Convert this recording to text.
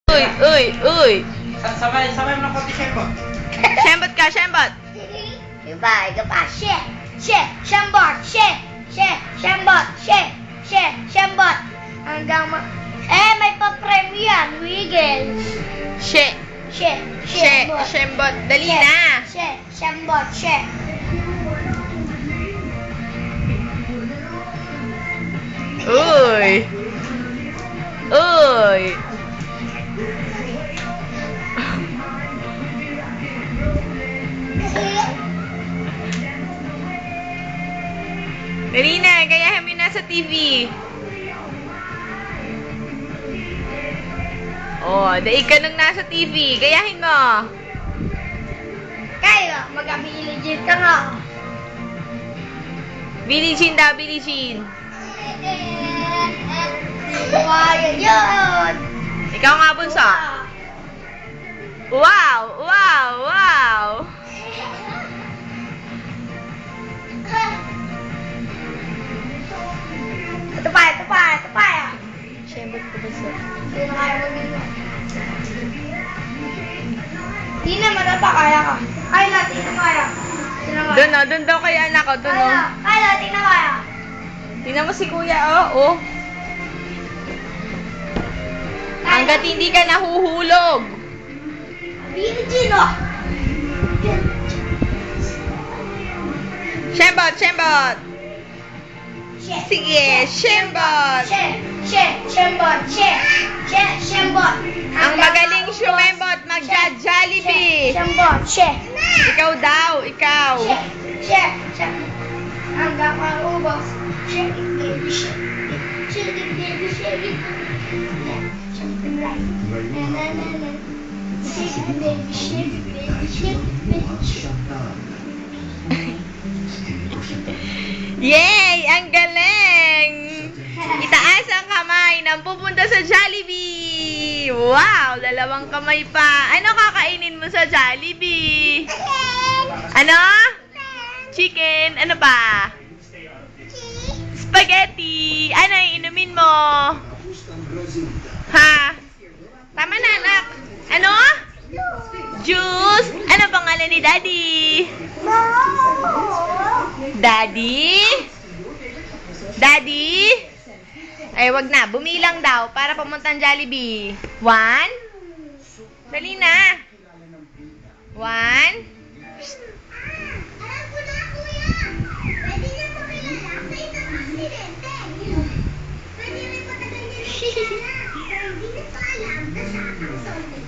Uy, uy, uy. Sabay mo ng konti, Shembot. Shembot ka, shembot. Iba pa. Shembot. Shembot. Hanggang may pa-premyo yan. Wiggles. Shembot. Dali na. Shembot. Uy. Uy. Dali na, gayahin mo na sa TV. Oh, daig ka nung nasa TV. Gayahin mo. Kaya, mag-abiligit ka nga. Billie Jean daw, Billie Jean. Kaya yun. Ikaw nga, bunso. Wow! Wow! Wow! Ito pa. Shembot ko bunso. Sino kaya mag-ino? Di na kaya ka. Ay, natin na kaya. Sino kaya? Doon, doon daw kay anak ko. Doon, oh. Kaya natin na kaya. Tingnan mo si kuya, oh. Hanggat hindi ka nahuhulog. Billie Jean, oh. Shembot, shembot. Sige, shembot. Shembot. Ang magaling shumembot, magja-Jollibee. Shembot. Ikaw daw, ikaw. Hanggang maubos. Shake it, baby, shake it. Shake it. Yay! Ang galing! Itaas ang kamay nang pupunta sa Jollibee! Wow! 2 kamay pa. Ano kakainin mo sa Jollibee? Ano? Chicken. Ano pa? Spaghetti. Ano yung inumin mo? Ha? Tama na, anak. Ano? Juice. Ano pangalan ni Daddy? Daddy? Daddy? Ay, wag na. Bumilang daw para pamuntang Jollibee. 1? Dali na. 1? Alam ko na, kuya. Pwede niya pakilala sa isang aksidente. Pwede rin matagal niya nakilala. Pero hindi niya pa alam na siya ang soldier.